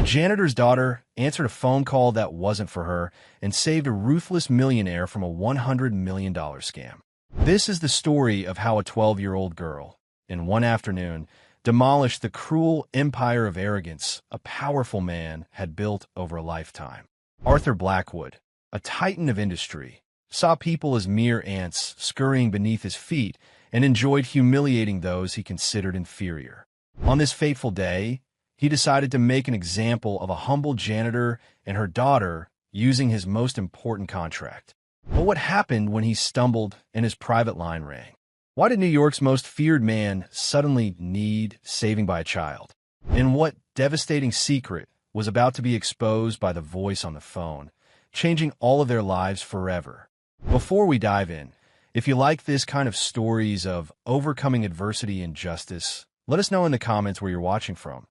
janitor's daughter answered a phone call that wasn't for her and saved a ruthless millionaire from a $100 million scam. This is the story of how a 12-year-old girl, in one afternoon, demolished the cruel empire of arrogance a powerful man had built over a lifetime. Arthur Blackwood, a titan of industry, saw people as mere ants scurrying beneath his feet and enjoyed humiliating those he considered inferior. On this fateful day, he decided to make an example of a humble janitor and her daughter using his most important contract. But what happened when he stumbled and his private line rang? Why did New York's most feared man suddenly need saving by a child? And what devastating secret was about to be exposed by the voice on the phone, changing all of their lives forever? Before we dive in, if you like this kind of stories of overcoming adversity and justice, let us know in the comments where you're watching from.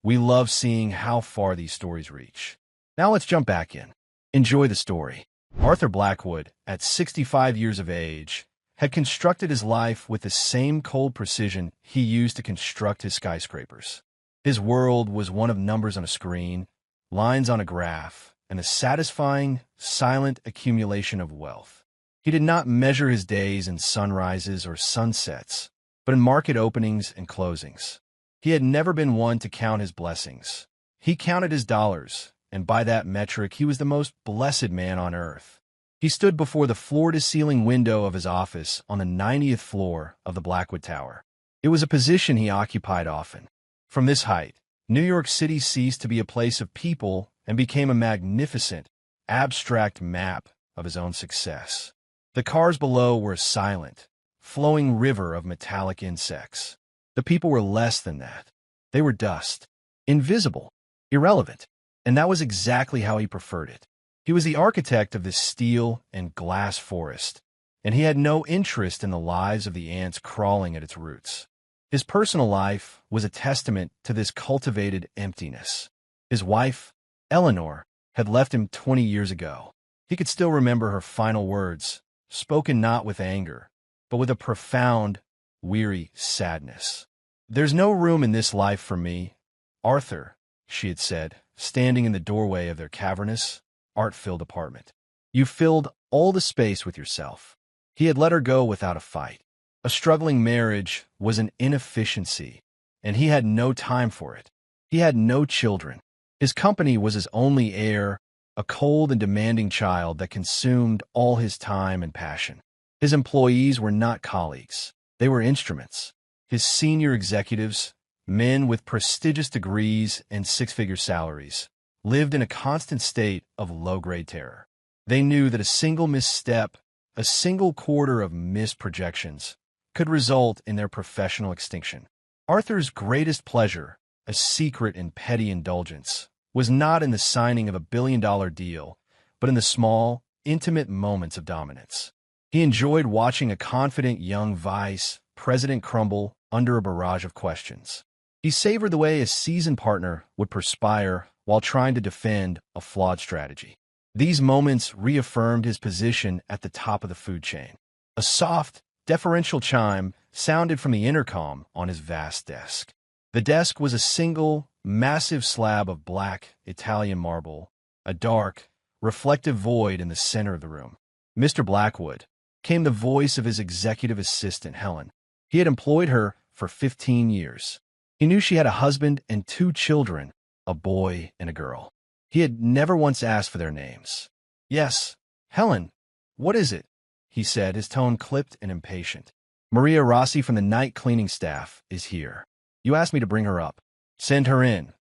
We love seeing how far these stories reach. Now let's jump back in. Enjoy the story. Arthur Blackwood, at 65 years of age, had constructed his life with the same cold precision he used to construct his skyscrapers. His world was one of numbers on a screen, lines on a graph, and a satisfying, silent accumulation of wealth. He did not measure his days in sunrises or sunsets, but in market openings and closings. He had never been one to count his blessings. He counted his dollars, and by that metric, he was the most blessed man on earth. He stood before the floor-to-ceiling window of his office on the 90th floor of the Blackwood Tower. It was a position he occupied often. From this height, New York City ceased to be a place of people and became a magnificent, abstract map of his own success. The cars below were a silent, flowing river of metallic insects. The people were less than that. They were dust, invisible, irrelevant, and that was exactly how he preferred it. He was the architect of this steel and glass forest, and he had no interest in the lives of the ants crawling at its roots. His personal life was a testament to this cultivated emptiness. His wife, Eleanor, had left him 20 years ago. He could still remember her final words, spoken not with anger, but with a profound, weary sadness. "There's no room in this life for me, Arthur," she had said, standing in the doorway of their cavernous, art-filled apartment. "You filled all the space with yourself." He had let her go without a fight. A struggling marriage was an inefficiency, and he had no time for it. He had no children. His company was his only heir, a cold and demanding child that consumed all his time and passion. His employees were not colleagues. They were instruments. His senior executives, men with prestigious degrees and six-figure salaries, lived in a constant state of low-grade terror. They knew that a single misstep, a single quarter of missed projections, could result in their professional extinction. Arthur's greatest pleasure, a secret and petty indulgence, was not in the signing of a billion-dollar deal, but in the small, intimate moments of dominance. He enjoyed watching a confident young vice president crumble under a barrage of questions. He savored the way a seasoned partner would perspire while trying to defend a flawed strategy. These moments reaffirmed his position at the top of the food chain. A soft, deferential chime sounded from the intercom on his vast desk. The desk was a single, massive slab of black Italian marble, a dark, reflective void in the center of the room. "Mr. Blackwood," came the voice of his executive assistant, Helen. He had employed her for 15 years. He knew she had a husband and 2 children, a boy and a girl. He had never once asked for their names. "Yes, Helen, what is it?" he said, his tone clipped and impatient. "Maria Rossi from the night cleaning staff is here. You asked me to bring her up." "Send her in,"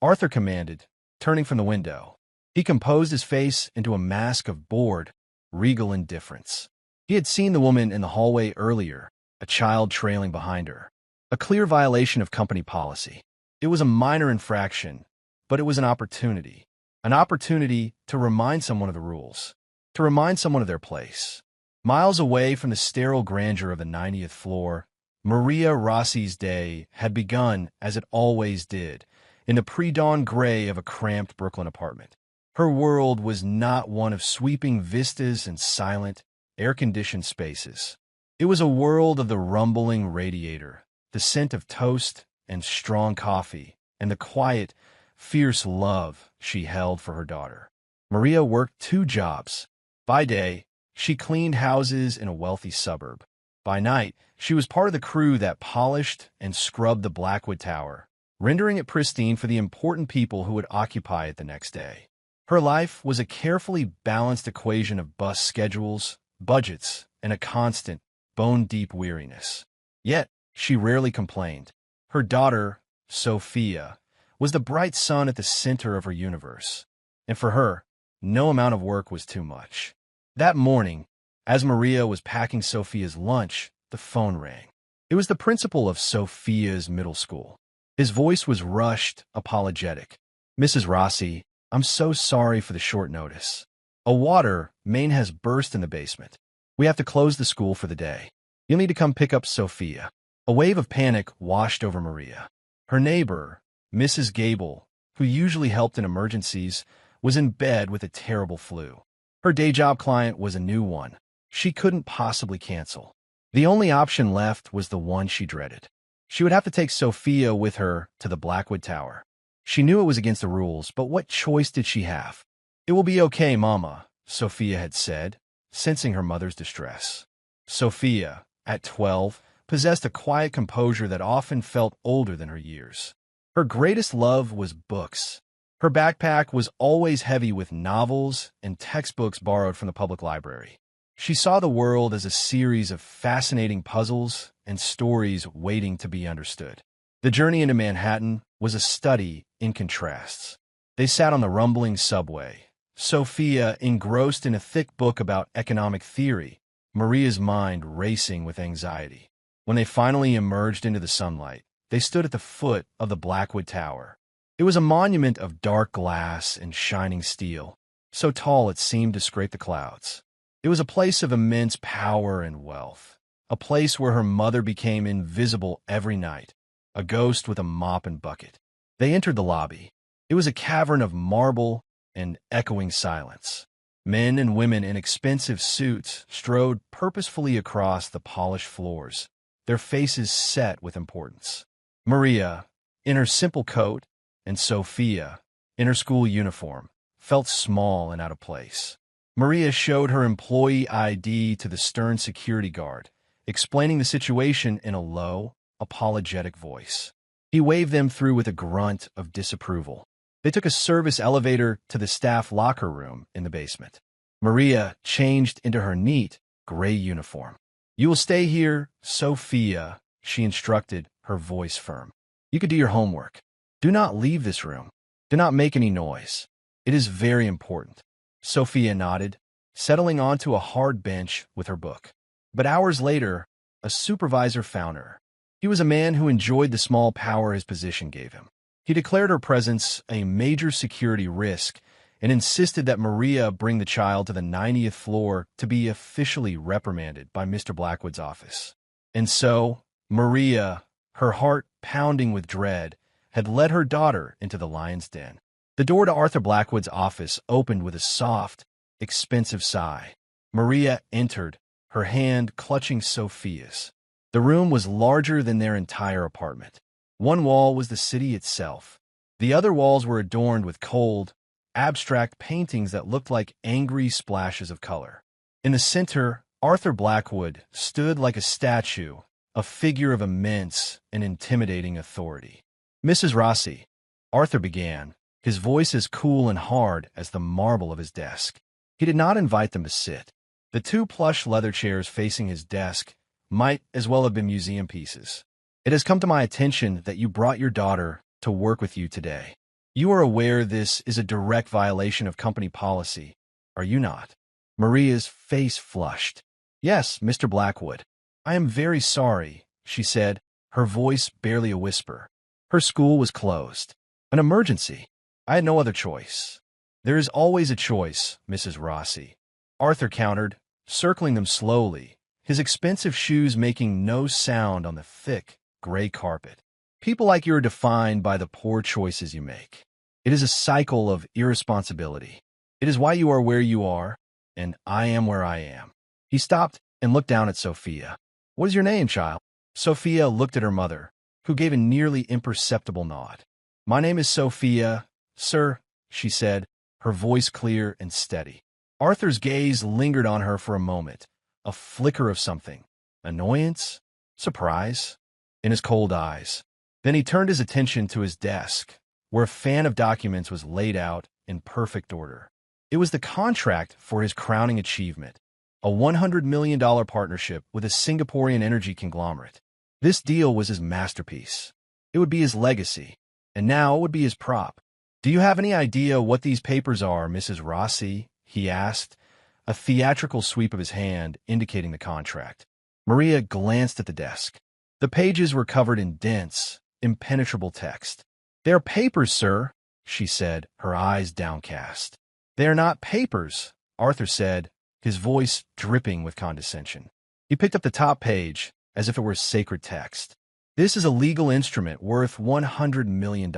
Arthur commanded, turning from the window. He composed his face into a mask of bored, regal indifference. He had seen the woman in the hallway earlier, a child trailing behind her. A clear violation of company policy. It was a minor infraction, but it was an opportunity. An opportunity to remind someone of the rules, to remind someone of their place. Miles away from the sterile grandeur of the 90th floor, Maria Rossi's day had begun as it always did, in the pre-dawn gray of a cramped Brooklyn apartment. Her world was not one of sweeping vistas and silent, air-conditioned spaces. It was a world of the rumbling radiator, the scent of toast and strong coffee, and the quiet, fierce love she held for her daughter. Maria worked 2 jobs. By day, she cleaned houses in a wealthy suburb. By night, she was part of the crew that polished and scrubbed the Blackwood Tower, rendering it pristine for the important people who would occupy it the next day. Her life was a carefully balanced equation of bus schedules, budgets, and a constant, bone-deep weariness. Yet, she rarely complained. Her daughter, Sophia, was the bright sun at the center of her universe, and for her, no amount of work was too much. That morning, as Maria was packing Sophia's lunch, the phone rang. It was the principal of Sophia's middle school. His voice was rushed, apologetic. "Mrs. Rossi, I'm so sorry for the short notice. A water main has burst in the basement. We have to close the school for the day. You'll need to come pick up Sophia." A wave of panic washed over Maria. Her neighbor, Mrs. Gable, who usually helped in emergencies, was in bed with a terrible flu. Her day job client was a new one. She couldn't possibly cancel. The only option left was the one she dreaded. She would have to take Sophia with her to the Blackwood Tower. She knew it was against the rules, but what choice did she have? "It will be okay, Mama," Sophia had said, sensing her mother's distress. Sophia, at 12, possessed a quiet composure that often felt older than her years. Her greatest love was books. Her backpack was always heavy with novels and textbooks borrowed from the public library. She saw the world as a series of fascinating puzzles and stories waiting to be understood. The journey into Manhattan was a study in contrasts. They sat on the rumbling subway, Sophia engrossed in a thick book about economic theory, Maria's mind racing with anxiety. When they finally emerged into the sunlight, they stood at the foot of the Blackwood Tower. It was a monument of dark glass and shining steel, so tall it seemed to scrape the clouds. It was a place of immense power and wealth, a place where her mother became invisible every night, a ghost with a mop and bucket. They entered the lobby. It was a cavern of marble and echoing silence. Men and women in expensive suits strode purposefully across the polished floors, their faces set with importance. Maria, in her simple coat, and Sophia, in her school uniform, felt small and out of place. Maria showed her employee ID to the stern security guard, explaining the situation in a low, apologetic voice. He waved them through with a grunt of disapproval. They took a service elevator to the staff locker room in the basement. Maria changed into her neat, gray uniform. "You will stay here, Sophia," she instructed, her voice firm. "You could do your homework. Do not leave this room. Do not make any noise. It is very important." Sophia nodded, settling onto a hard bench with her book. But hours later, a supervisor found her. He was a man who enjoyed the small power his position gave him. He declared her presence a major security risk and insisted that Maria bring the child to the 90th floor to be officially reprimanded by Mr. Blackwood's office. And so, Maria, her heart pounding with dread, had led her daughter into the lion's den. The door to Arthur Blackwood's office opened with a soft, expensive sigh. Maria entered, her hand clutching Sophia's. The room was larger than their entire apartment. One wall was the city itself. The other walls were adorned with cold, abstract paintings that looked like angry splashes of color. In the center, Arthur Blackwood stood like a statue, a figure of immense and intimidating authority. "Mrs. Rossi," Arthur began, his voice as cool and hard as the marble of his desk. He did not invite them to sit. The 2 plush leather chairs facing his desk might as well have been museum pieces. "It has come to my attention that you brought your daughter to work with you today. You are aware this is a direct violation of company policy, are you not?" Maria's face flushed. "Yes, Mr. Blackwood. I am very sorry," she said, her voice barely a whisper. Her school was closed. An emergency. I had no other choice. "There is always a choice, Mrs. Rossi," Arthur countered, circling them slowly, his expensive shoes making no sound on the thick, gray carpet. "People like you are defined by the poor choices you make. It is a cycle of irresponsibility. It is why you are where you are, and I am where I am." He stopped and looked down at Sophia. "What is your name, child?" Sophia looked at her mother, who gave a nearly imperceptible nod. "My name is Sophia, Sir, she said, her voice clear and steady. Arthur's gaze lingered on her for a moment, a flicker of something, annoyance, surprise, in his cold eyes. Then he turned his attention to his desk, where a fan of documents was laid out in perfect order. It was the contract for his crowning achievement, a $100 million partnership with a Singaporean energy conglomerate. This deal was his masterpiece. It would be his legacy, and now it would be his prop. "Do you have any idea what these papers are, Mrs. Rossi?" he asked, a theatrical sweep of his hand indicating the contract. Maria glanced at the desk. The pages were covered in dense, impenetrable text. "They are papers, sir," she said, her eyes downcast. "They are not papers," Arthur said, his voice dripping with condescension. He picked up the top page as if it were sacred text. "This is a legal instrument worth $100 million.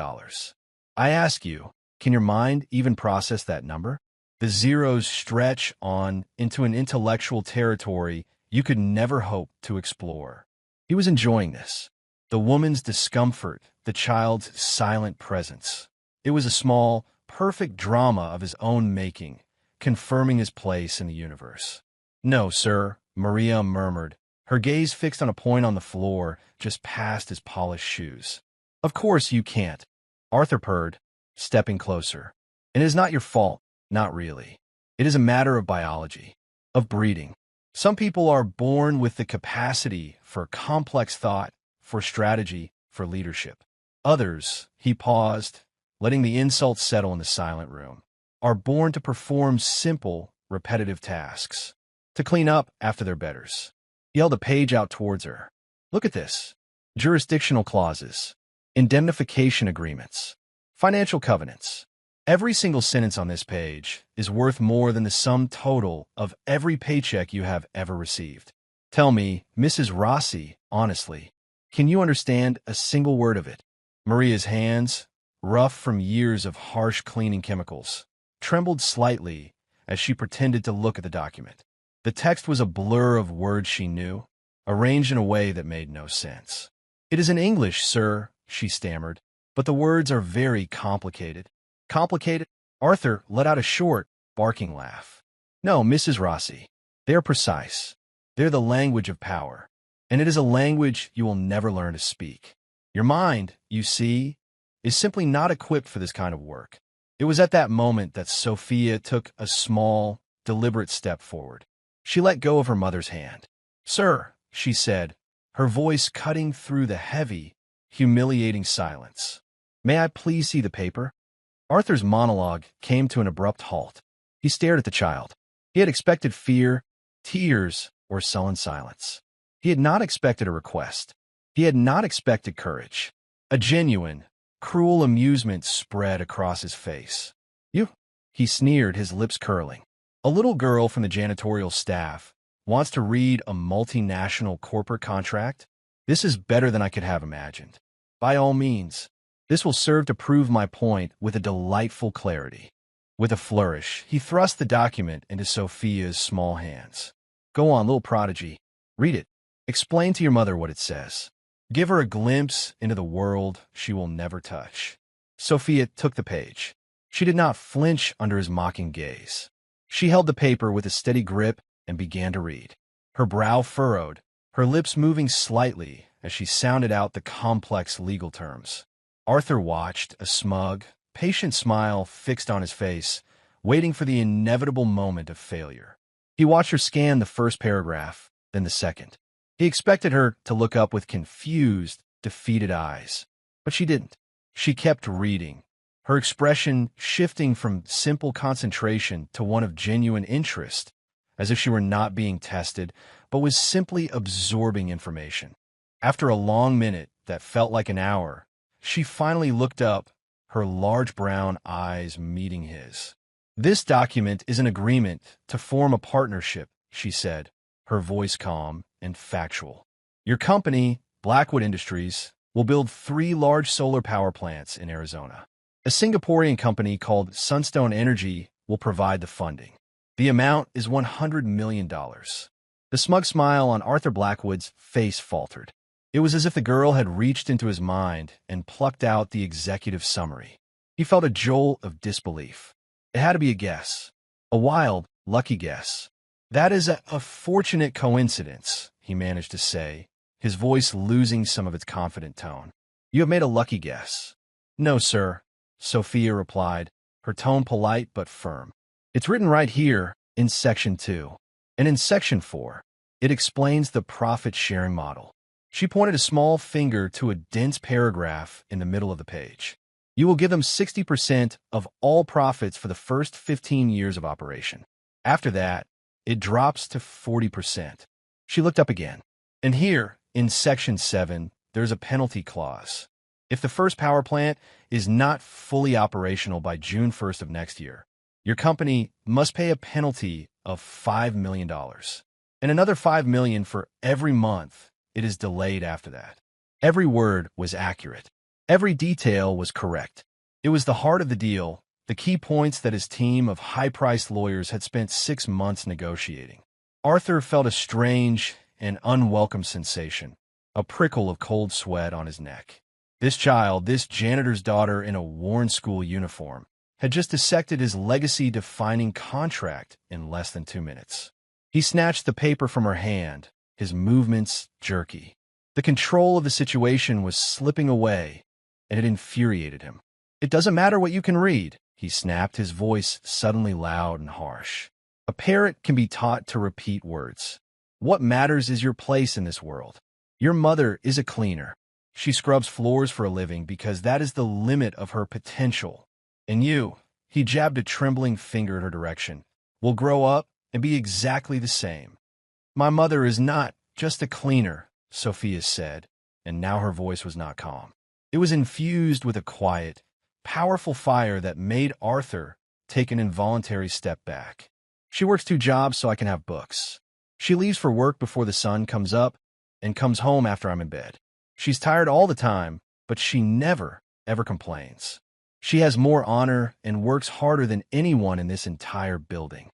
I ask you, can your mind even process that number?" The zeros stretch on into an intellectual territory you could never hope to explore. He was enjoying this. The woman's discomfort, the child's silent presence. It was a small, perfect drama of his own making, confirming his place in the universe. "No, sir," Maria murmured, her gaze fixed on a point on the floor just past his polished shoes. "Of course you can't," Arthur purred, stepping closer. "It is not your fault, not really. It is a matter of biology, of breeding. Some people are born with the capacity for complex thought, for strategy, for leadership. Others," he paused, letting the insults settle in the silent room, "are born to perform simple, repetitive tasks, to clean up after their betters." He held a page out towards her. "Look at this. Jurisdictional clauses, indemnification agreements, financial covenants. Every single sentence on this page is worth more than the sum total of every paycheck you have ever received. Tell me, Mrs. Rossi, honestly, can you understand a single word of it?" Maria's hands, rough from years of harsh cleaning chemicals, trembled slightly as she pretended to look at the document. The text was a blur of words she knew, arranged in a way that made no sense. "It is in English, sir," she stammered, "but the words are very complicated." "Complicated?" Arthur let out a short, barking laugh. "No, Mrs. Rossi. They are precise. They're the language of power, and it is a language you will never learn to speak. Your mind, you see, is simply not equipped for this kind of work." It was at that moment that Sophia took a small, deliberate step forward. She let go of her mother's hand. "Sir," she said, her voice cutting through the heavy, humiliating silence, "may I please see the paper?" Arthur's monologue came to an abrupt halt. He stared at the child. He had expected fear, tears, or sullen silence. He had not expected a request. He had not expected courage. A genuine, cruel amusement spread across his face. "You," he sneered, his lips curling. "A little girl from the janitorial staff wants to read a multinational corporate contract? This is better than I could have imagined. By all means, this will serve to prove my point with a delightful clarity." With a flourish, he thrust the document into Sophia's small hands. "Go on, little prodigy. Read it. Explain to your mother what it says. Give her a glimpse into the world she will never touch." Sophia took the page. She did not flinch under his mocking gaze. She held the paper with a steady grip and began to read. Her brow furrowed, her lips moving slightly as she sounded out the complex legal terms. Arthur watched, a smug, patient smile fixed on his face, waiting for the inevitable moment of failure. He watched her scan the first paragraph, then the second. He expected her to look up with confused, defeated eyes, but she didn't. She kept reading, her expression shifting from simple concentration to one of genuine interest, as if she were not being tested, but was simply absorbing information. After a long minute that felt like an hour, she finally looked up, her large brown eyes meeting his. "This document is an agreement to form a partnership," she said, her voice calm and factual. "Your company, Blackwood Industries, will build 3 large solar power plants in Arizona. A Singaporean company called Sunstone Energy will provide the funding. The amount is $100 million. The smug smile on Arthur Blackwood's face faltered. It was as if the girl had reached into his mind and plucked out the executive summary. He felt a jolt of disbelief. It had to be a guess. A wild, lucky guess. That is a fortunate coincidence, he managed to say, his voice losing some of its confident tone. You have made a lucky guess. No, sir, Sophia replied, her tone polite but firm. It's written right here in Section 2. And in Section 4, it explains the profit-sharing model. She pointed a small finger to a dense paragraph in the middle of the page. You will give them 60% of all profits for the first 15 years of operation. After that, it drops to 40%. She looked up again. And here, in Section 7, there's a penalty clause. If the first power plant is not fully operational by June 1st of next year, your company must pay a penalty of $5 million. And another $5 million for every month it is delayed after that. Every word was accurate. Every detail was correct. It was the heart of the deal, the key points that his team of high-priced lawyers had spent 6 months negotiating. Arthur felt a strange and unwelcome sensation, a prickle of cold sweat on his neck. This child, this janitor's daughter in a worn school uniform, had just dissected his legacy-defining contract in less than 2 minutes. He snatched the paper from her hand, his movements jerky. The control of the situation was slipping away, and it infuriated him. It doesn't matter what you can read, he snapped, his voice suddenly loud and harsh. A parrot can be taught to repeat words. What matters is your place in this world. Your mother is a cleaner. She scrubs floors for a living because that is the limit of her potential. And you, he jabbed a trembling finger in her direction, will grow up and be exactly the same. My mother is not just a cleaner, Sophia said, and now her voice was not calm. It was infused with a quiet, powerful fire that made Arthur take an involuntary step back. She works 2 jobs so I can have books. She leaves for work before the sun comes up and comes home after I'm in bed. She's tired all the time, but she never, ever complains. She has more honor and works harder than anyone in this entire building.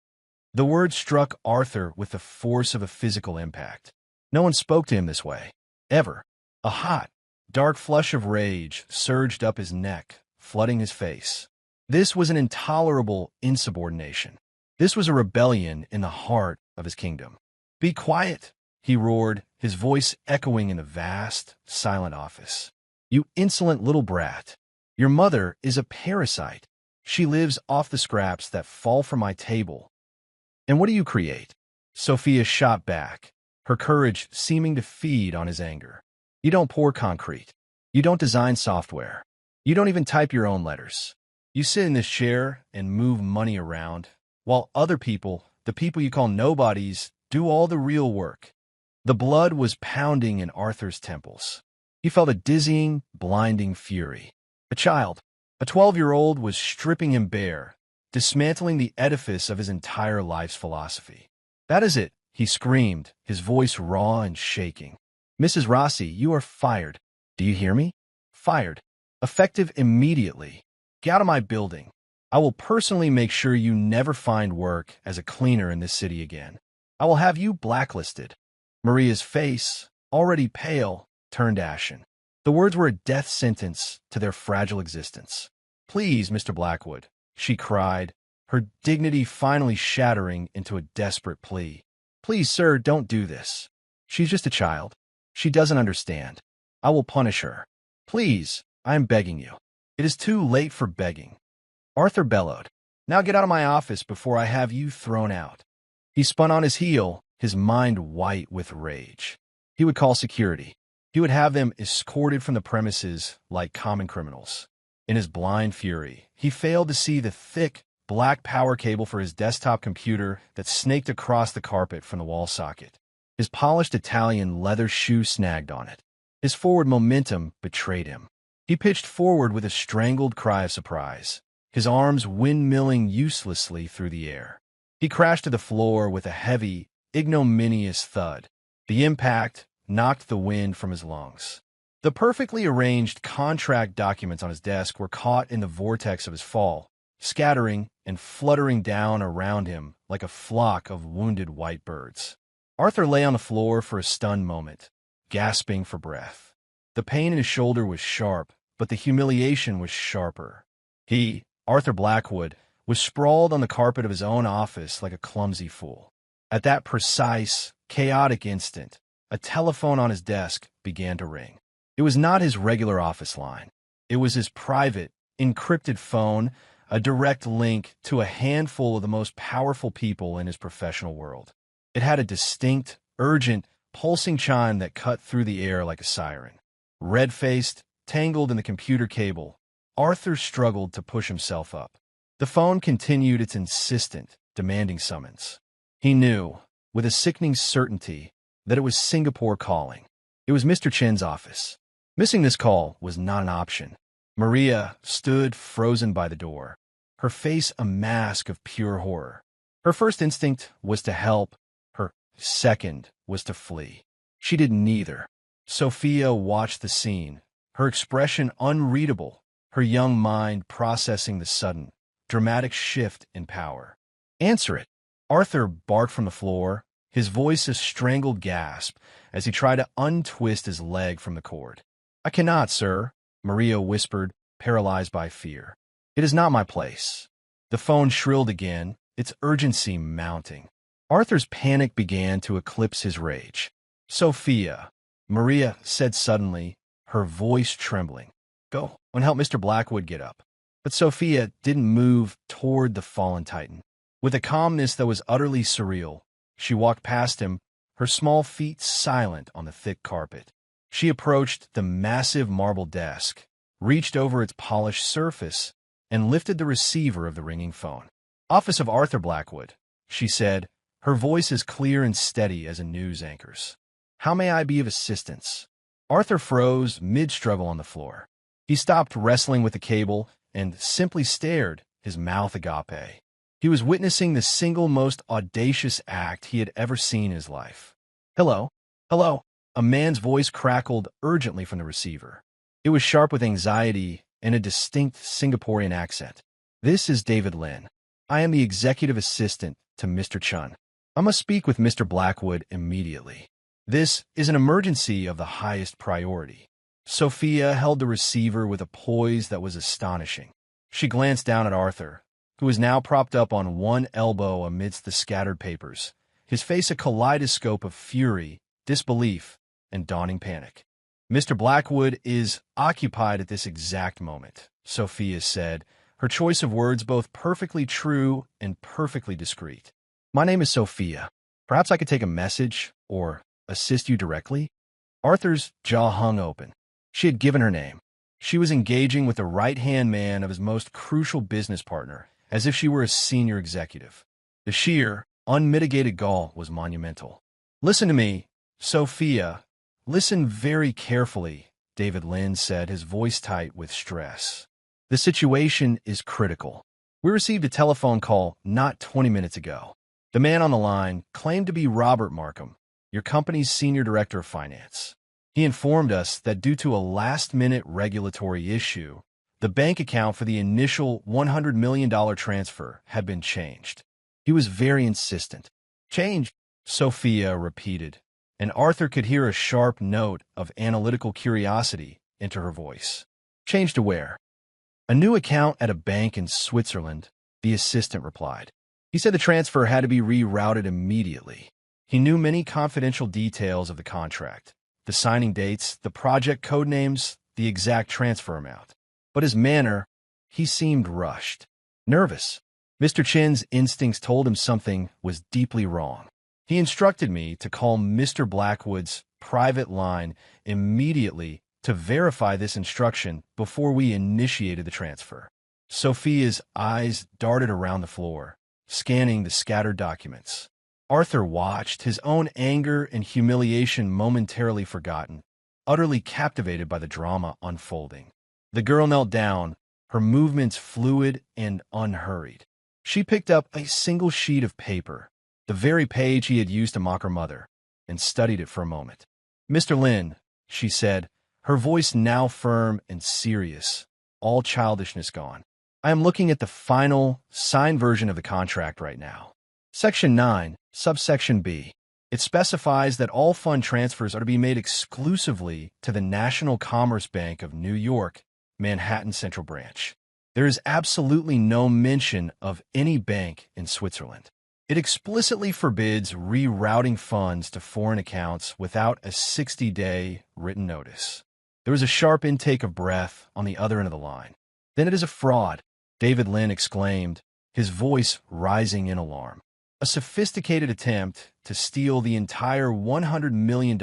The word struck Arthur with the force of a physical impact. No one spoke to him this way, ever. A hot, dark flush of rage surged up his neck, flooding his face. This was an intolerable insubordination. This was a rebellion in the heart of his kingdom. Be quiet, he roared, his voice echoing in the vast, silent office. You insolent little brat. Your mother is a parasite. She lives off the scraps that fall from my table. And what do you create? Sophia shot back, her courage seeming to feed on his anger. You don't pour concrete. You don't design software. You don't even type your own letters. You sit in this chair and move money around, while other people, the people you call nobodies, do all the real work. The blood was pounding in Arthur's temples. He felt a dizzying, blinding fury. A child, a 12-year-old, was stripping him bare, dismantling the edifice of his entire life's philosophy. That is it, he screamed, his voice raw and shaking. Mrs. Rossi, you are fired. Do you hear me? Fired. Effective immediately. Get out of my building. I will personally make sure you never find work as a cleaner in this city again. I will have you blacklisted. Maria's face, already pale, turned ashen. The words were a death sentence to their fragile existence. Please, Mr. Blackwood, she cried, her dignity finally shattering into a desperate plea. Please, sir, don't do this. She's just a child. She doesn't understand. I will punish her. Please, I am begging you. It is too late for begging. Arthur bellowed. Now get out of my office before I have you thrown out. He spun on his heel, his mind white with rage. He would call security. He would have them escorted from the premises like common criminals. In his blind fury, he failed to see the thick, black power cable for his desktop computer that snaked across the carpet from the wall socket. His polished Italian leather shoe snagged on it. His forward momentum betrayed him. He pitched forward with a strangled cry of surprise, his arms windmilling uselessly through the air. He crashed to the floor with a heavy, ignominious thud. The impact knocked the wind from his lungs. The perfectly arranged contract documents on his desk were caught in the vortex of his fall, scattering and fluttering down around him like a flock of wounded white birds. Arthur lay on the floor for a stunned moment, gasping for breath. The pain in his shoulder was sharp, but the humiliation was sharper. Arthur Blackwood, was sprawled on the carpet of his own office like a clumsy fool. At that precise, chaotic instant, a telephone on his desk began to ring. It was not his regular office line. It was his private, encrypted phone, a direct link to a handful of the most powerful people in his professional world. It had a distinct, urgent, pulsing chime that cut through the air like a siren. Red-faced, tangled in the computer cable, Arthur struggled to push himself up. The phone continued its insistent, demanding summons. He knew, with a sickening certainty, that it was Singapore calling. It was Mr. Chen's office. Missing this call was not an option. Maria stood frozen by the door, her face a mask of pure horror. Her first instinct was to help. Her second was to flee. She did neither. Sophia watched the scene, her expression unreadable, her young mind processing the sudden, dramatic shift in power. "Answer it!" Arthur barked from the floor, his voice a strangled gasp as he tried to untwist his leg from the cord. "I cannot, sir," Maria whispered, paralyzed by fear. "It is not my place." The phone shrilled again, its urgency mounting. Arthur's panic began to eclipse his rage. "Sophia," Maria said suddenly, her voice trembling. "Go and help Mr. Blackwood get up." But Sophia didn't move toward the fallen titan. With a calmness that was utterly surreal, she walked past him, her small feet silent on the thick carpet. She approached the massive marble desk, reached over its polished surface, and lifted the receiver of the ringing phone. "Office of Arthur Blackwood," she said, her voice as clear and steady as a news anchor's. "How may I be of assistance?" Arthur froze mid-struggle on the floor. He stopped wrestling with the cable and simply stared, his mouth agape. He was witnessing the single most audacious act he had ever seen in his life. "Hello? Hello?" A man's voice crackled urgently from the receiver. It was sharp with anxiety and a distinct Singaporean accent. "This is David Lin. I am the executive assistant to Mr. Chun. I must speak with Mr. Blackwood immediately. This is an emergency of the highest priority." Sophia held the receiver with a poise that was astonishing. She glanced down at Arthur, who was now propped up on one elbow amidst the scattered papers, his face a kaleidoscope of fury, disbelief, and dawning panic. "Mr. Blackwood is occupied at this exact moment," Sophia said, her choice of words both perfectly true and perfectly discreet. "My name is Sophia. Perhaps I could take a message or assist you directly?" Arthur's jaw hung open. She had given her name. She was engaging with the right-hand man of his most crucial business partner, as if she were a senior executive. The sheer, unmitigated gall was monumental. "Listen to me, Sophia. Listen very carefully," David Lin said, his voice tight with stress. "The situation is critical. We received a telephone call not 20 minutes ago. The man on the line claimed to be Robert Markham, your company's senior director of finance. He informed us that due to a last-minute regulatory issue, the bank account for the initial $100 million transfer had been changed. He was very insistent." "Changed?" Sophia repeated, and Arthur could hear a sharp note of analytical curiosity enter her voice. "Changed to where?" "A new account at a bank in Switzerland," the assistant replied. "He said the transfer had to be rerouted immediately. He knew many confidential details of the contract, the signing dates, the project code names, the exact transfer amount. But his manner, he seemed rushed, nervous. Mr. Chen's instincts told him something was deeply wrong. He instructed me to call Mr. Blackwood's private line immediately to verify this instruction before we initiated the transfer." Sophia's eyes darted around the floor, scanning the scattered documents. Arthur watched, his own anger and humiliation momentarily forgotten, utterly captivated by the drama unfolding. The girl knelt down, her movements fluid and unhurried. She picked up a single sheet of paper, the very page he had used to mock her mother, and studied it for a moment. "Mr. Lin," she said, her voice now firm and serious, all childishness gone. "I am looking at the final, signed version of the contract right now. Section 9, subsection B. It specifies that all fund transfers are to be made exclusively to the National Commerce Bank of New York, Manhattan Central Branch. There is absolutely no mention of any bank in Switzerland. It explicitly forbids rerouting funds to foreign accounts without a 60-day written notice. There was a sharp intake of breath on the other end of the line. Then it is a fraud, David Lynn exclaimed, his voice rising in alarm. A sophisticated attempt to steal the entire $100 million.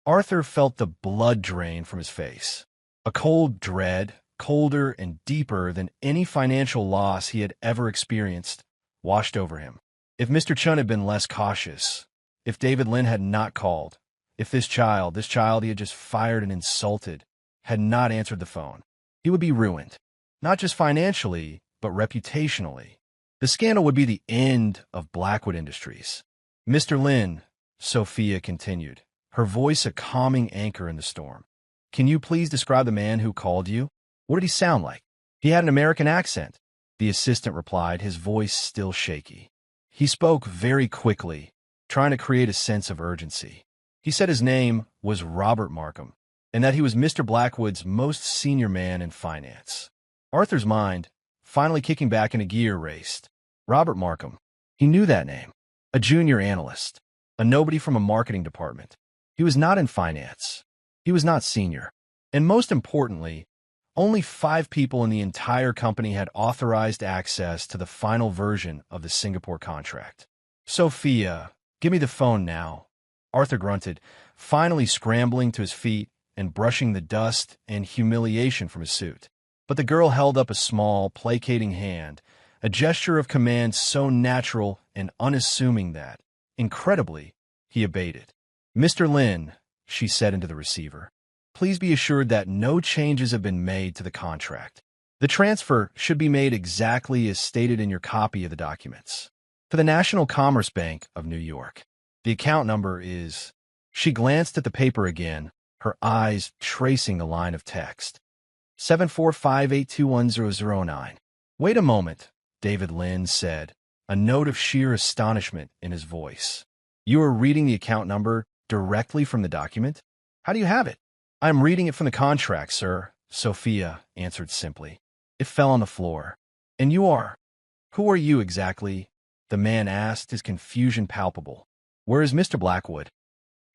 Arthur felt the blood drain from his face. A cold dread, colder and deeper than any financial loss he had ever experienced, washed over him. If Mr. Chun had been less cautious, if David Lynn had not called, if this child he had just fired and insulted, had not answered the phone, he would be ruined. Not just financially, but reputationally. The scandal would be the end of Blackwood Industries. Mr. Lynn, Sophia continued, her voice a calming anchor in the storm. Can you please describe the man who called you? What did he sound like? He had an American accent, the assistant replied, his voice still shaky. He spoke very quickly, trying to create a sense of urgency. He said his name was Robert Markham, and that he was Mr. Blackwood's most senior man in finance. Arthur's mind, finally kicking back in a gear, raced. Robert Markham. He knew that name. A junior analyst. A nobody from a marketing department. He was not in finance. He was not senior. And most importantly, only 5 people in the entire company had authorized access to the final version of the Singapore contract. Sophia, give me the phone now. Arthur grunted, finally scrambling to his feet and brushing the dust and humiliation from his suit. But the girl held up a small, placating hand, a gesture of command so natural and unassuming that, incredibly, he obeyed it. Mr. Lynn, she said into the receiver, please be assured that no changes have been made to the contract. The transfer should be made exactly as stated in your copy of the documents. To the National Commerce Bank of New York. The account number is... She glanced at the paper again, her eyes tracing the line of text. 745821009. Wait a moment, David Lynn said, a note of sheer astonishment in his voice. You are reading the account number directly from the document? How do you have it? I'm reading it from the contract, sir, Sophia answered simply. It fell on the floor. And you are? Who are you exactly? The man asked, his confusion palpable. Where is Mr. Blackwood?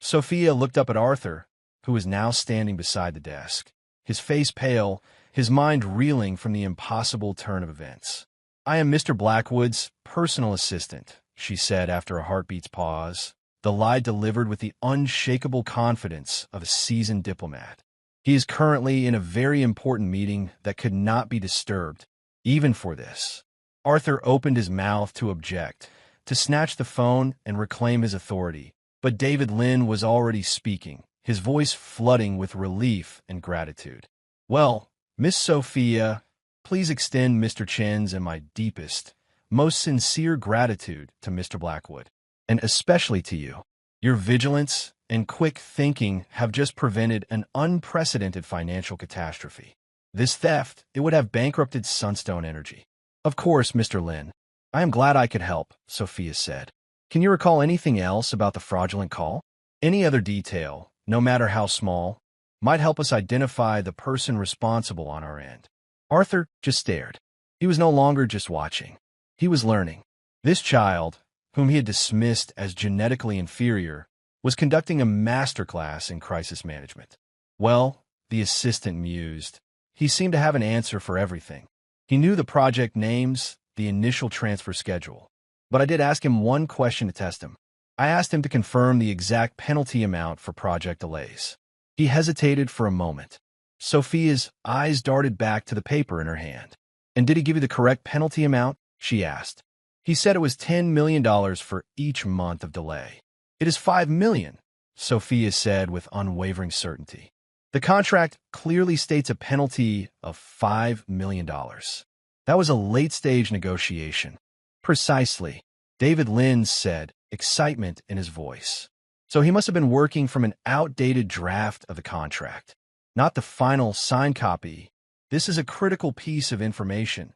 Sophia looked up at Arthur, who was now standing beside the desk, his face pale, his mind reeling from the impossible turn of events. I am Mr. Blackwood's personal assistant, she said after a heartbeat's pause, the lie delivered with the unshakable confidence of a seasoned diplomat. He is currently in a very important meeting that could not be disturbed, even for this. Arthur opened his mouth to object, to snatch the phone and reclaim his authority, but David Lynn was already speaking, his voice flooding with relief and gratitude. Well, Miss Sophia, please extend Mr. Chen's and my deepest, most sincere gratitude to Mr. Blackwood, and especially to you. Your vigilance and quick thinking have just prevented an unprecedented financial catastrophe. This theft, it would have bankrupted Sunstone Energy. Of course, Mr. Lynn. I am glad I could help, Sophia said. Can you recall anything else about the fraudulent call? Any other detail, no matter how small, might help us identify the person responsible on our end. Arthur just stared. He was no longer just watching. He was learning. This child, whom he had dismissed as genetically inferior, was conducting a masterclass in crisis management. Well, the assistant mused, he seemed to have an answer for everything. He knew the project names, the initial transfer schedule. But I did ask him one question to test him. I asked him to confirm the exact penalty amount for project delays. He hesitated for a moment. Sophia's eyes darted back to the paper in her hand. And did he give you the correct penalty amount? She asked. He said it was $10 million for each month of delay. It is $5 million, Sophia said with unwavering certainty. The contract clearly states a penalty of $5 million. That was a late-stage negotiation. Precisely, David Lynn said, excitement in his voice. So he must have been working from an outdated draft of the contract, not the final signed copy. This is a critical piece of information.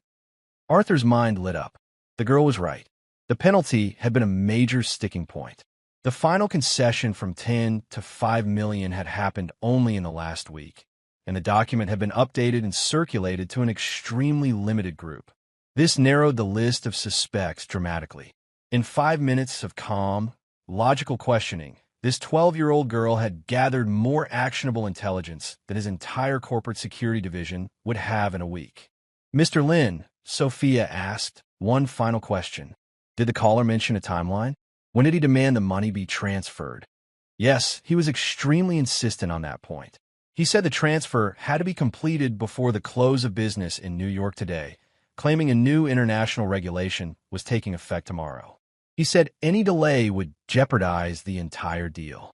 Arthur's mind lit up. The girl was right. The penalty had been a major sticking point. The final concession from 10 to 5 million had happened only in the last week, and the document had been updated and circulated to an extremely limited group. This narrowed the list of suspects dramatically. In 5 minutes of calm, logical questioning, this 12-year-old girl had gathered more actionable intelligence than his entire corporate security division would have in a week. "Mr. Lin," Sophia asked, one final question. Did the caller mention a timeline? When did he demand the money be transferred? Yes, he was extremely insistent on that point. He said the transfer had to be completed before the close of business in New York today, claiming a new international regulation was taking effect tomorrow. He said any delay would jeopardize the entire deal.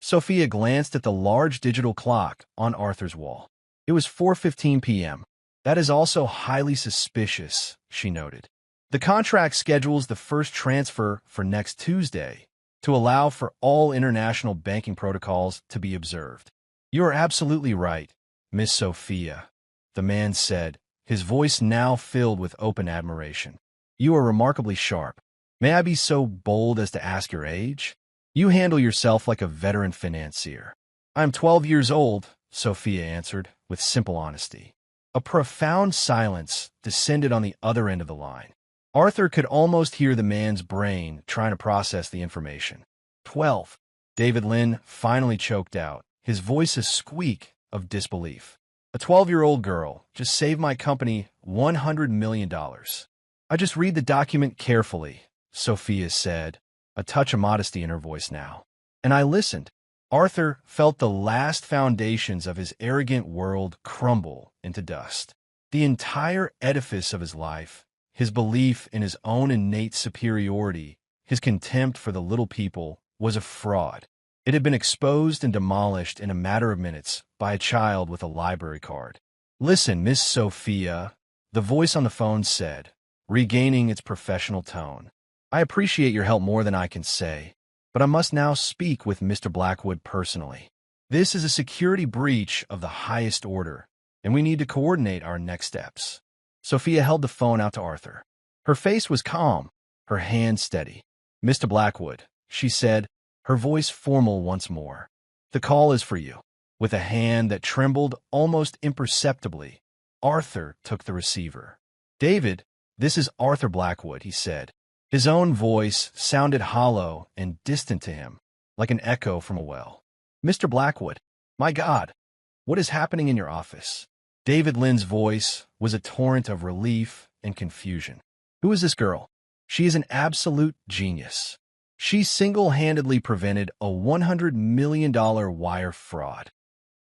Sophia glanced at the large digital clock on Arthur's wall. It was 4:15 p.m. That is also highly suspicious, she noted. The contract schedules the first transfer for next Tuesday to allow for all international banking protocols to be observed. "You are absolutely right, Miss Sophia," the man said, his voice now filled with open admiration. "You are remarkably sharp. May I be so bold as to ask your age? You handle yourself like a veteran financier." "I am 12 years old," Sophia answered, with simple honesty. A profound silence descended on the other end of the line. Arthur could almost hear the man's brain trying to process the information. 12. David Lin finally choked out, his voice a squeak of disbelief. "A 12-year-old girl just saved my company $100 million. I just read the document carefully," Sophia said, a touch of modesty in her voice now. "And I listened." Arthur felt the last foundations of his arrogant world crumble into dust. The entire edifice of his life, his belief in his own innate superiority, his contempt for the little people, was a fraud. It had been exposed and demolished in a matter of minutes by a child with a library card. "Listen, Miss Sophia," the voice on the phone said, regaining its professional tone. "I appreciate your help more than I can say, but I must now speak with Mr. Blackwood personally. This is a security breach of the highest order, and we need to coordinate our next steps." Sophia held the phone out to Arthur. Her face was calm, her hand steady. "Mr. Blackwood," she said, her voice formal once more. "The call is for you." With a hand that trembled almost imperceptibly, Arthur took the receiver. "David, this is Arthur Blackwood," he said. His own voice sounded hollow and distant to him, like an echo from a well. "Mr. Blackwood, my God, what is happening in your office?" David Lin's voice was a torrent of relief and confusion. "Who is this girl? She is an absolute genius. She single-handedly prevented a $100 million wire fraud."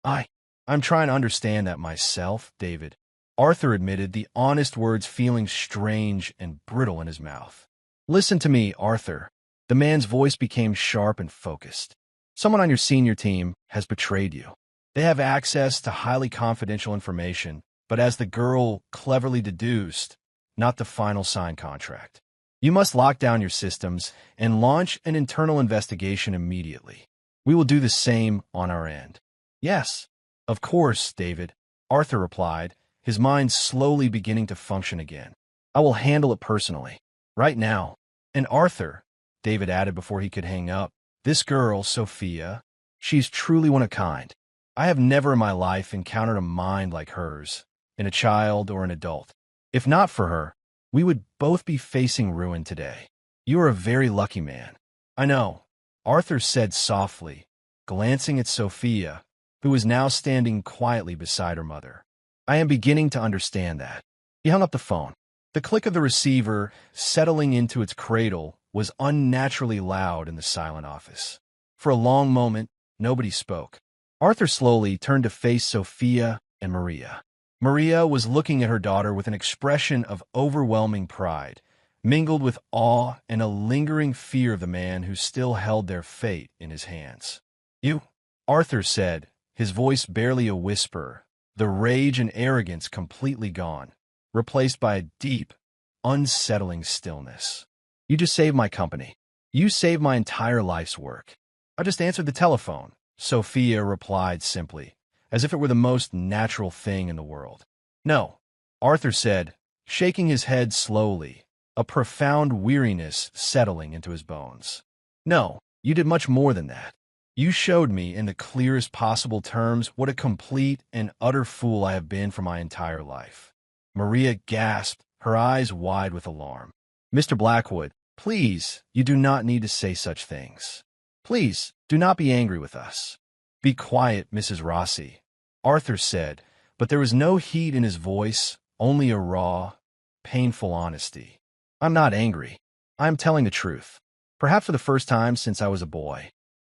I'm trying to understand that myself, David," Arthur admitted, the honest words feeling strange and brittle in his mouth. "Listen to me, Arthur." The man's voice became sharp and focused. "Someone on your senior team has betrayed you. They have access to highly confidential information, but as the girl cleverly deduced, not the final signed contract. You must lock down your systems and launch an internal investigation immediately. We will do the same on our end." "Yes, of course, David," Arthur replied, his mind slowly beginning to function again. "I will handle it personally. Right now." "And Arthur," David added before he could hang up, "this girl, Sophia, she's truly one of a kind. I have never in my life encountered a mind like hers, in a child or an adult. If not for her, we would both be facing ruin today. You are a very lucky man." "I know," Arthur said softly, glancing at Sophia, who was now standing quietly beside her mother. "I am beginning to understand that." He hung up the phone. The click of the receiver settling into its cradle was unnaturally loud in the silent office. For a long moment, nobody spoke. Arthur slowly turned to face Sophia and Maria. Maria was looking at her daughter with an expression of overwhelming pride, mingled with awe and a lingering fear of the man who still held their fate in his hands. "You," Arthur said, his voice barely a whisper, the rage and arrogance completely gone, replaced by a deep, unsettling stillness. "You just saved my company. You saved my entire life's work." "I just answered the telephone," Sophia replied simply, as if it were the most natural thing in the world. "No," Arthur said, shaking his head slowly, a profound weariness settling into his bones. "No, you did much more than that. You showed me in the clearest possible terms what a complete and utter fool I have been for my entire life." Maria gasped, her eyes wide with alarm. "Mr. Blackwood, please, you do not need to say such things. Please, do not be angry with us." "Be quiet, Mrs. Rossi," Arthur said, but there was no heat in his voice, only a raw, painful honesty. "I'm not angry. I am telling the truth. Perhaps for the first time since I was a boy."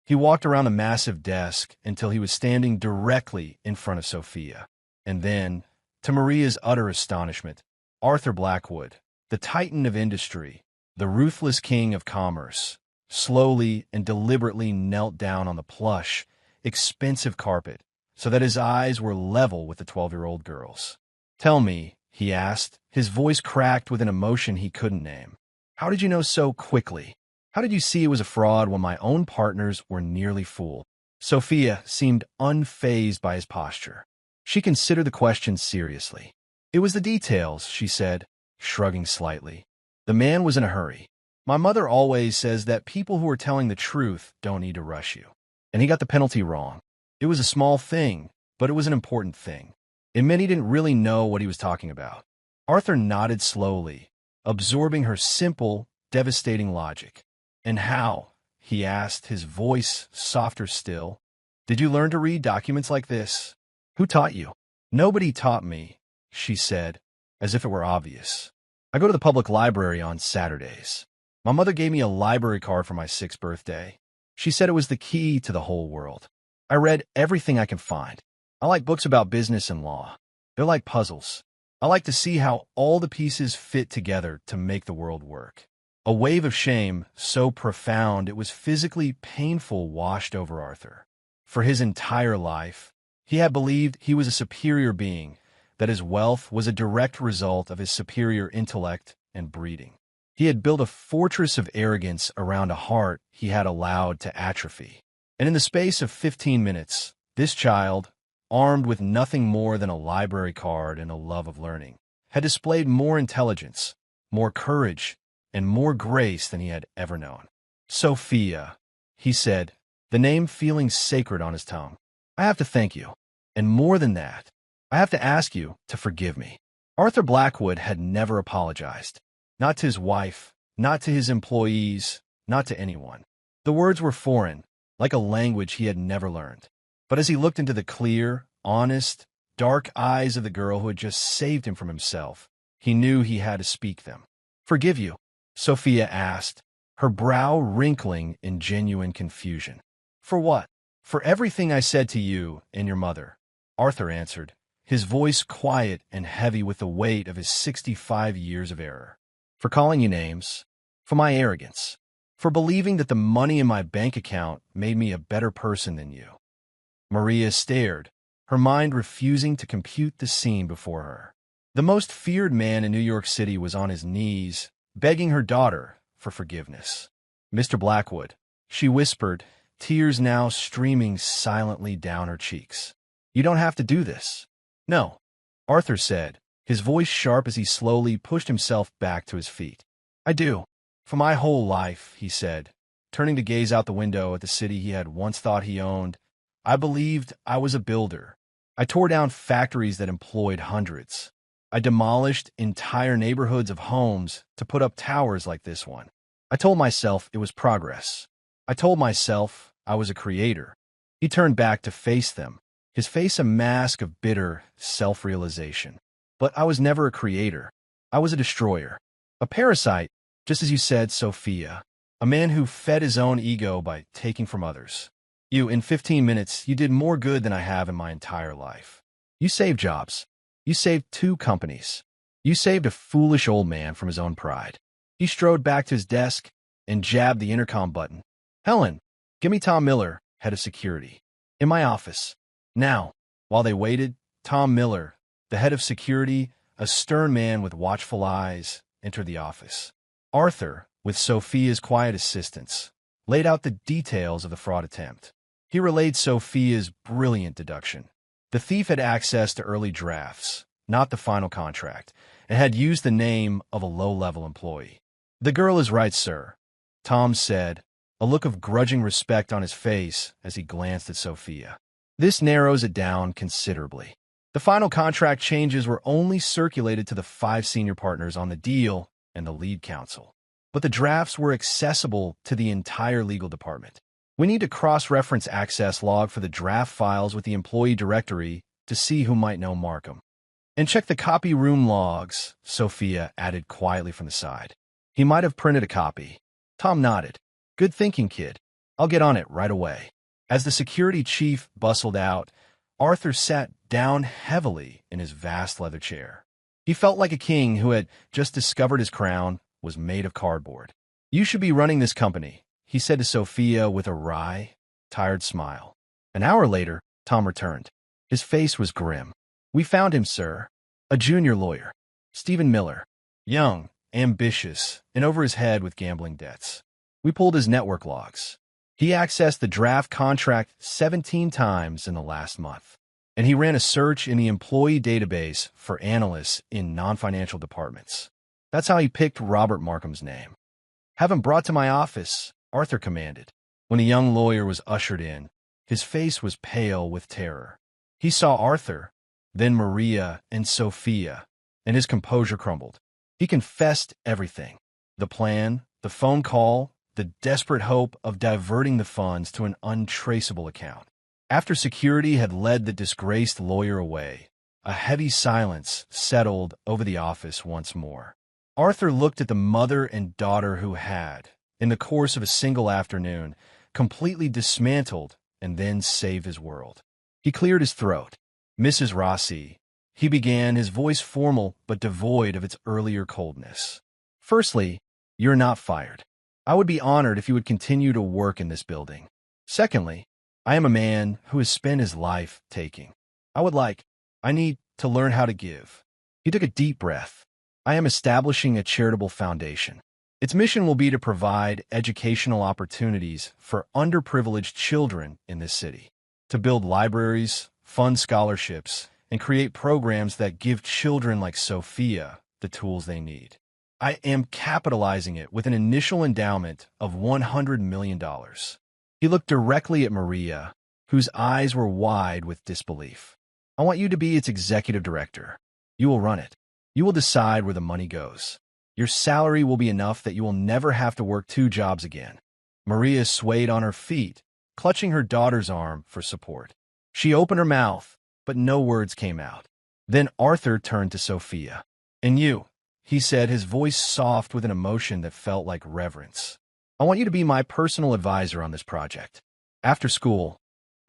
He walked around the massive desk until he was standing directly in front of Sophia. And then, to Maria's utter astonishment, Arthur Blackwood, the titan of industry, the ruthless king of commerce, slowly and deliberately knelt down on the plush, expensive carpet so that his eyes were level with the 12-year-old girl's. "Tell me," he asked, his voice cracked with an emotion he couldn't name. "How did you know so quickly? How did you see it was a fraud when my own partners were nearly fooled?" Sophia seemed unfazed by his posture. She considered the question seriously. "It was the details," she said, shrugging slightly. "The man was in a hurry. My mother always says that people who are telling the truth don't need to rush you. And he got the penalty wrong. It was a small thing, but it was an important thing. It meant he didn't really know what he was talking about." Arthur nodded slowly, absorbing her simple, devastating logic. "And how?" he asked, his voice softer still. "Did you learn to read documents like this? Who taught you?" "Nobody taught me," she said, as if it were obvious. "I go to the public library on Saturdays. My mother gave me a library card for my 6th birthday. She said it was the key to the whole world. I read everything I can find. I like books about business and law. They're like puzzles. I like to see how all the pieces fit together to make the world work." A wave of shame, so profound it was physically painful, washed over Arthur. For his entire life, he had believed he was a superior being, that his wealth was a direct result of his superior intellect and breeding. He had built a fortress of arrogance around a heart he had allowed to atrophy. And in the space of 15 minutes, this child, armed with nothing more than a library card and a love of learning, had displayed more intelligence, more courage, and more grace than he had ever known. "Sophia," he said, the name feeling sacred on his tongue, "I have to thank you. And more than that, I have to ask you to forgive me." Arthur Blackwood had never apologized. Not to his wife, not to his employees, not to anyone. The words were foreign, like a language he had never learned. But as he looked into the clear, honest, dark eyes of the girl who had just saved him from himself, he knew he had to speak them. "Forgive you?" Sophia asked, her brow wrinkling in genuine confusion. "For what?" "For everything I said to you and your mother," Arthur answered, his voice quiet and heavy with the weight of his 65 years of error. "For calling you names, for my arrogance, for believing that the money in my bank account made me a better person than you." Maria stared, her mind refusing to compute the scene before her. The most feared man in New York City was on his knees, begging her daughter for forgiveness. "Mr. Blackwood," she whispered, tears now streaming silently down her cheeks. "You don't have to do this." "No," Arthur said, his voice sharp as he slowly pushed himself back to his feet. "I do. For my whole life," he said, turning to gaze out the window at the city he had once thought he owned, "I believed I was a builder. I tore down factories that employed hundreds. I demolished entire neighborhoods of homes to put up towers like this one. I told myself it was progress. I told myself I was a creator." He turned back to face them, his face a mask of bitter self-realization. "But I was never a creator. I was a destroyer. A parasite, just as you said, Sophia. A man who fed his own ego by taking from others. In 15 minutes, you did more good than I have in my entire life. You saved jobs. You saved 2 companies. You saved a foolish old man from his own pride." He strode back to his desk and jabbed the intercom button. "Helen, give me Tom Miller, head of security. In my office. Now." While they waited, Tom Miller, the head of security, a stern man with watchful eyes, entered the office. Arthur, with Sophia's quiet assistance, laid out the details of the fraud attempt. He relayed Sophia's brilliant deduction. The thief had access to early drafts, not the final contract, and had used the name of a low-level employee. "The girl is right, sir," Tom said, a look of grudging respect on his face as he glanced at Sophia. This narrows it down considerably. The final contract changes were only circulated to the 5 senior partners on the deal and the lead counsel. But the drafts were accessible to the entire legal department. We need to cross-reference access log for the draft files with the employee directory to see who might know Markham. And check the copy room logs, Sophia added quietly from the side. He might have printed a copy. Tom nodded. Good thinking, kid. I'll get on it right away. As the security chief bustled out, Arthur sat down heavily in his vast leather chair. He felt like a king who had just discovered his crown was made of cardboard. You should be running this company, he said to Sophia with a wry, tired smile. An hour later, Tom returned. His face was grim. We found him, sir. A junior lawyer. Stephen Miller. Young, ambitious, and over his head with gambling debts. We pulled his network logs. He accessed the draft contract 17 times in the last month. And he ran a search in the employee database for analysts in non-financial departments. That's how he picked Robert Markham's name. Have him brought to my office, Arthur commanded. When the young lawyer was ushered in, his face was pale with terror. He saw Arthur, then Maria and Sophia, and his composure crumbled. He confessed everything. The plan, the phone call, the desperate hope of diverting the funds to an untraceable account. After security had led the disgraced lawyer away, a heavy silence settled over the office once more. Arthur looked at the mother and daughter who had, in the course of a single afternoon, completely dismantled and then saved his world. He cleared his throat. Mrs. Rossi, he began, his voice formal but devoid of its earlier coldness. Firstly, you're not fired. I would be honored if you would continue to work in this building. Secondly, I am a man who has spent his life taking. I need to learn how to give. He took a deep breath. I am establishing a charitable foundation. Its mission will be to provide educational opportunities for underprivileged children in this city, to build libraries, fund scholarships, and create programs that give children like Sophia the tools they need. I am capitalizing it with an initial endowment of $100 million. He looked directly at Maria, whose eyes were wide with disbelief. I want you to be its executive director. You will run it. You will decide where the money goes. Your salary will be enough that you will never have to work 2 jobs again. Maria swayed on her feet, clutching her daughter's arm for support. She opened her mouth, but no words came out. Then Arthur turned to Sophia. And you, he said, his voice soft with an emotion that felt like reverence. I want you to be my personal advisor on this project. After school,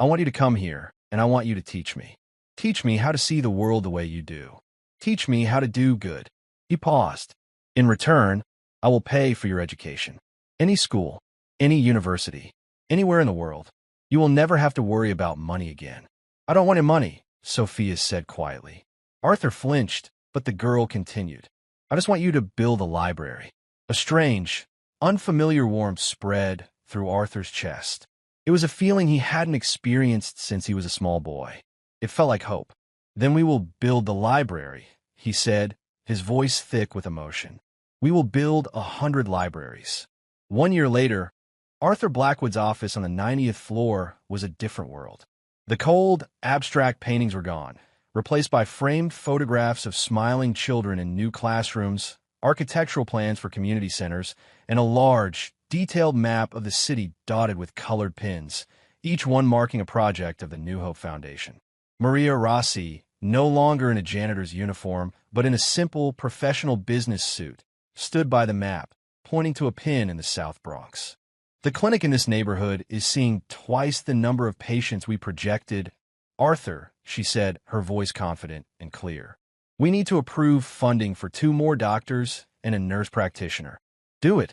I want you to come here, and I want you to teach me. Teach me how to see the world the way you do. Teach me how to do good. He paused. In return, I will pay for your education. Any school, any university, anywhere in the world. You will never have to worry about money again. I don't want your money, Sophia said quietly. Arthur flinched, but the girl continued. I just want you to build a library. A strange, unfamiliar warmth spread through Arthur's chest. It was a feeling he hadn't experienced since he was a small boy. It felt like hope. Then we will build the library, he said, his voice thick with emotion. We will build 100 libraries. 1 year later, Arthur Blackwood's office on the 90th floor was a different world. The cold, abstract paintings were gone, replaced by framed photographs of smiling children in new classrooms, architectural plans for community centers, and a large, detailed map of the city dotted with colored pins, each one marking a project of the New Hope Foundation. Maria Rossi, no longer in a janitor's uniform, but in a simple, professional business suit, stood by the map, pointing to a pin in the South Bronx. The clinic in this neighborhood is seeing twice the number of patients we projected. Arthur, she said, her voice confident and clear. We need to approve funding for 2 more doctors and a nurse practitioner. Do it,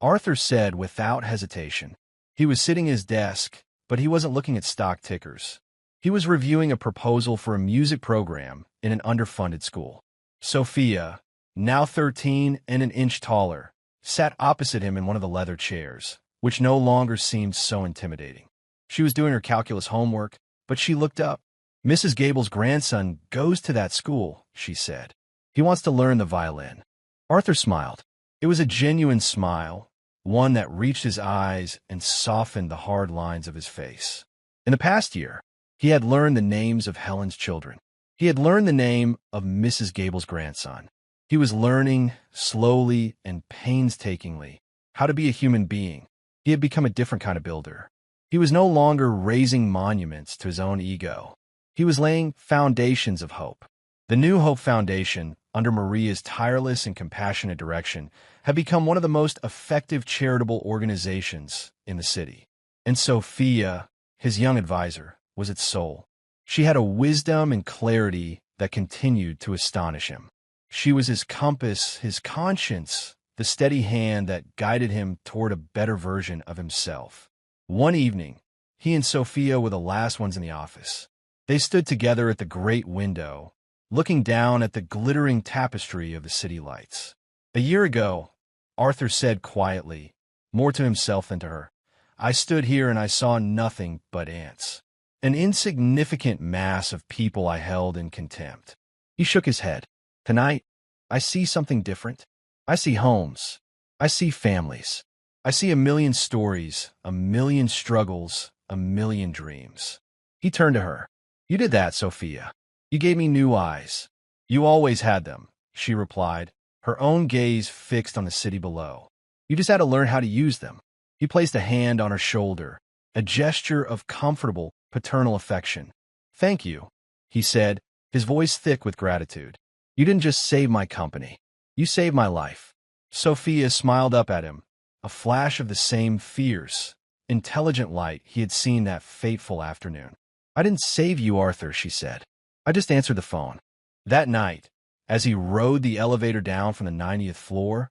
Arthur said without hesitation. He was sitting at his desk, but he wasn't looking at stock tickers. He was reviewing a proposal for a music program in an underfunded school. Sophia, now 13 and an inch taller, sat opposite him in one of the leather chairs, which no longer seemed so intimidating. She was doing her calculus homework, but she looked up. Mrs. Gable's grandson goes to that school, she said. He wants to learn the violin. Arthur smiled. It was a genuine smile, one that reached his eyes and softened the hard lines of his face. In the past year, he had learned the names of Helen's children. He had learned the name of Mrs. Gable's grandson. He was learning, slowly and painstakingly, how to be a human being. He had become a different kind of builder. He was no longer raising monuments to his own ego. He was laying foundations of hope. The New Hope Foundation, under Maria's tireless and compassionate direction, had become one of the most effective charitable organizations in the city. And Sophia, his young advisor, was its soul. She had a wisdom and clarity that continued to astonish him. She was his compass, his conscience, the steady hand that guided him toward a better version of himself. One evening, he and Sophia were the last ones in the office. They stood together at the great window, looking down at the glittering tapestry of the city lights. A year ago, Arthur said quietly, more to himself than to her, "I stood here and I saw nothing but ants. An insignificant mass of people I held in contempt." He shook his head. "Tonight, I see something different. I see homes. I see families. I see a million stories, a million struggles, a million dreams." He turned to her. "You did that, Sophia. You gave me new eyes." "You always had them," she replied, her own gaze fixed on the city below. "You just had to learn how to use them." He placed a hand on her shoulder, a gesture of comfortable, paternal affection. "Thank you," he said, his voice thick with gratitude. "You didn't just save my company. You saved my life." Sophia smiled up at him, a flash of the same fierce, intelligent light he had seen that fateful afternoon. "I didn't save you, Arthur," she said. "I just answered the phone." That night, as he rode the elevator down from the 90th floor,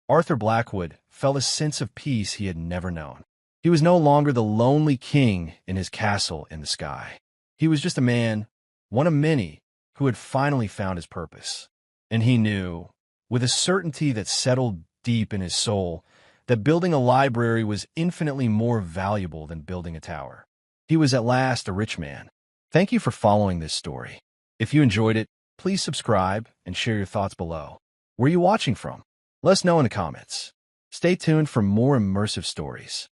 Arthur Blackwood felt a sense of peace he had never known. He was no longer the lonely king in his castle in the sky. He was just a man, one of many, who had finally found his purpose. And he knew, with a certainty that settled deep in his soul, that building a library was infinitely more valuable than building a tower. He was at last a rich man. Thank you for following this story. If you enjoyed it, please subscribe and share your thoughts below. Where are you watching from? Let us know in the comments. Stay tuned for more immersive stories.